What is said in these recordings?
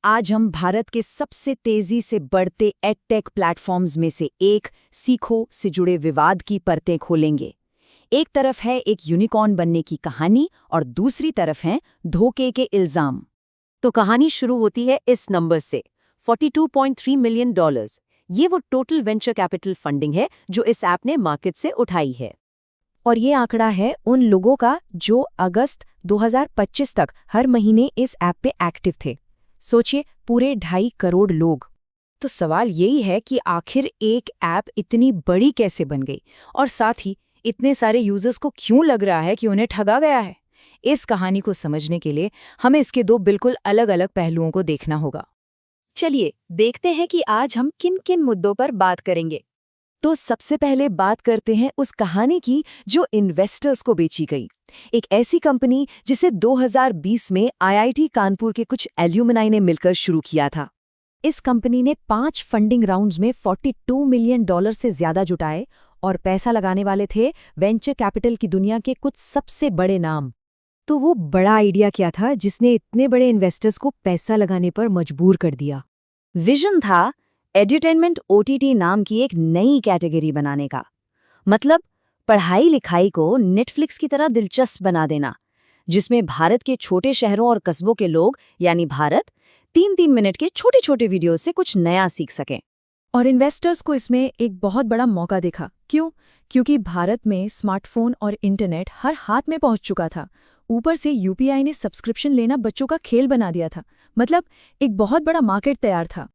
आज हम भारत के सबसे तेजी से बढ़ते एडटेक प्लेटफॉर्म्स में से एक सीखो से जुड़े विवाद की परतें खोलेंगे। एक तरफ है एक यूनिकॉर्न बनने की कहानी और दूसरी तरफ है धोखे के इल्जाम। तो कहानी शुरू होती है इस नंबर से, $42.3 मिलियन। ये वो टोटल वेंचर कैपिटल फंडिंग है जो इस ऐप ने मार्केट से उठाई है। और ये आंकड़ा है उन लोगों का जो अगस्त 2025 तक हर महीने इस ऐप पे एक्टिव थे। सोचिए, पूरे 2.5 करोड़ लोग। तो सवाल यही है कि आखिर एक ऐप इतनी बड़ी कैसे बन गई और साथ ही इतने सारे यूजर्स को क्यों लग रहा है कि उन्हें ठगा गया है। इस कहानी को समझने के लिए हमें इसके दो बिल्कुल अलग अलग पहलुओं को देखना होगा। चलिए देखते हैं कि आज हम किन किन मुद्दों पर बात करेंगे। तो सबसे पहले बात करते हैं उस कहानी की जो इन्वेस्टर्स को बेची गई। एक ऐसी कंपनी जिसे 2020 में आईआईटी कानपुर के कुछ एल्यूमनाई ने मिलकर शुरू किया था। इस कंपनी ने 5 फंडिंग राउंड्स में $42 मिलियन से ज्यादा जुटाए और पैसा लगाने वाले थे वेंचर कैपिटल की दुनिया के कुछ सबसे बड़े नाम। तो वो बड़ा आइडिया क्या था जिसने इतने बड़े इन्वेस्टर्स को पैसा लगाने पर मजबूर कर दिया? विजन था एड्यूटेनमेंट ओटीटी नाम की एक नई कैटेगरी बनाने का। मतलब पढ़ाई लिखाई को नेटफ्लिक्स की तरह दिलचस्प बना देना, जिसमें भारत के छोटे शहरों और कस्बों के लोग यानी भारत 3-3 मिनट के छोटे छोटे वीडियो से कुछ नया सीख सकें। और इन्वेस्टर्स को इसमें एक बहुत बड़ा मौका दिखा। क्यों? क्योंकि भारत में स्मार्टफोन और इंटरनेट हर हाथ में पहुंच चुका था। ऊपर से यूपीआई ने सब्सक्रिप्शन लेना बच्चों का खेल बना दिया था। मतलब एक बहुत बड़ा मार्केट तैयार था।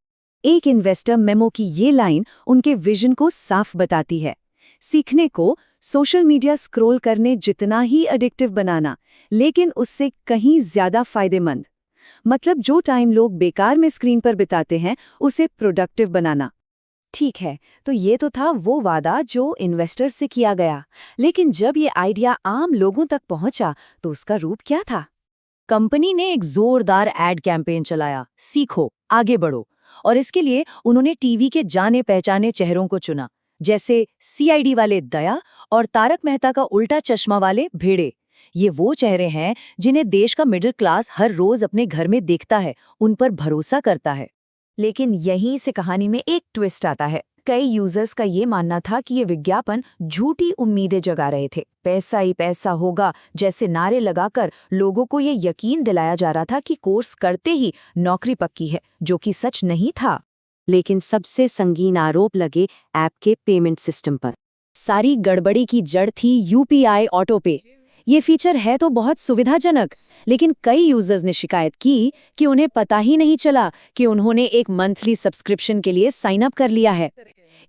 एक इन्वेस्टर मेमो की ये लाइन उनके विजन को साफ बताती है। सीखने को सोशल मीडिया स्क्रॉल करने जितना ही एडिक्टिव बनाना, लेकिन उससे कहीं ज्यादा फायदेमंद। मतलब जो टाइम लोग बेकार में स्क्रीन पर बिताते हैं उसे प्रोडक्टिव बनाना। ठीक है, तो ये तो था वो वादा जो इन्वेस्टर्स से किया गया। लेकिन जब ये आइडिया आम लोगों तक पहुंचा तो उसका रूप क्या था? कंपनी ने एक जोरदार एड कैंपेन चलाया, सीखो आगे बढ़ो। और इसके लिए उन्होंने टीवी के जाने पहचाने चेहरों को चुना, जैसे सीआईडी वाले दया और तारक मेहता का उल्टा चश्मा वाले भेड़े। ये वो चेहरे हैं जिन्हें देश का मिडिल क्लास हर रोज अपने घर में देखता है, उन पर भरोसा करता है। लेकिन यहीं से कहानी में एक ट्विस्ट आता है। कई यूजर्स का ये मानना था कि ये विज्ञापन झूठी उम्मीदें जगा रहे थे। पैसा ही पैसा होगा जैसे नारे लगाकर लोगों को ये यकीन दिलाया जा रहा था कि कोर्स करते ही नौकरी पक्की है, जो कि सच नहीं था। लेकिन सबसे संगीन आरोप लगे ऐप के पेमेंट सिस्टम पर। सारी गड़बड़ी की जड़ थी यूपीआई ऑटो पे। ये फीचर है तो बहुत सुविधाजनक, लेकिन कई यूजर्स ने शिकायत की कि उन्हें पता ही नहीं चला कि उन्होंने एक मंथली सब्सक्रिप्शन के लिए साइन अप कर लिया है।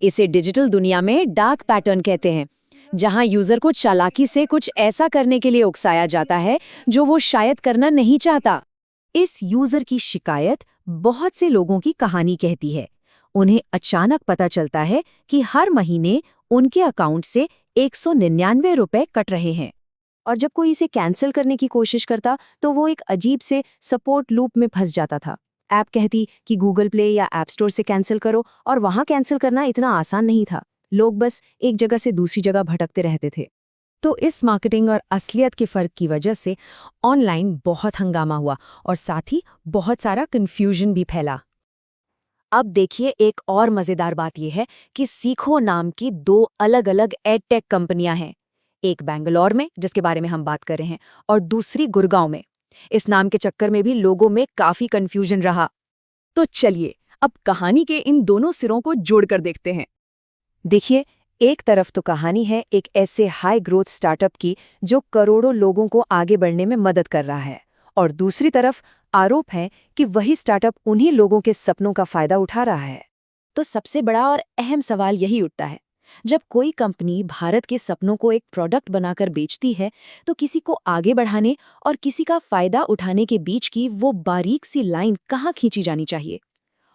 इसे डिजिटल दुनिया में डार्क पैटर्न कहते हैं, जहां यूजर को चालाकी से कुछ ऐसा करने के लिए उकसाया जाता है जो वो शायद करना नहीं चाहता। इस यूजर की शिकायत बहुत से लोगों की कहानी कहती है। उन्हें अचानक पता चलता है कि हर महीने उनके अकाउंट से 199 रुपए कट रहे हैं। और जब कोई इसे कैंसिल करने की कोशिश करता तो वो एक अजीब से सपोर्ट लूप में फंस जाता था। ऐप कहती कि गूगल प्ले या ऐप स्टोर से कैंसिल करो, और वहां कैंसिल करना इतना आसान नहीं था। लोग बस एक जगह से दूसरी जगह भटकते रहते थे। तो इस मार्केटिंग और असलियत के फर्क की वजह से ऑनलाइन बहुत हंगामा हुआ और साथ ही बहुत सारा कंफ्यूजन भी फैला। अब देखिए, एक और मजेदार बात यह है कि सीखो नाम की 2 अलग-अलग एडटेक कंपनियां हैं। एक बेंगलोर में, जिसके बारे में हम बात कर रहे हैं, और दूसरी गुड़गांव में। इस नाम के चक्कर में भी लोगों में काफी कंफ्यूजन रहा। तो चलिए अब कहानी के इन दोनों सिरों को जोड़कर देखते हैं। देखिए, एक तरफ तो कहानी है एक ऐसे हाई ग्रोथ स्टार्टअप की जो करोड़ों लोगों को आगे बढ़ने में मदद कर रहा है, और दूसरी तरफ आरोप है कि वही स्टार्टअप उन्हीं लोगों के सपनों का फायदा उठा रहा है। तो सबसे बड़ा और अहम सवाल यही उठता है, जब कोई कंपनी भारत के सपनों को एक प्रोडक्ट बनाकर बेचती है तो किसी को आगे बढ़ाने और किसी का फायदा उठाने के बीच की वो बारीक सी लाइन कहाँ खींची जानी चाहिए?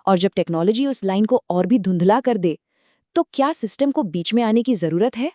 और जब टेक्नोलॉजी उस लाइन को और भी धुंधला कर दे, तो क्या सिस्टम को बीच में आने की जरूरत है?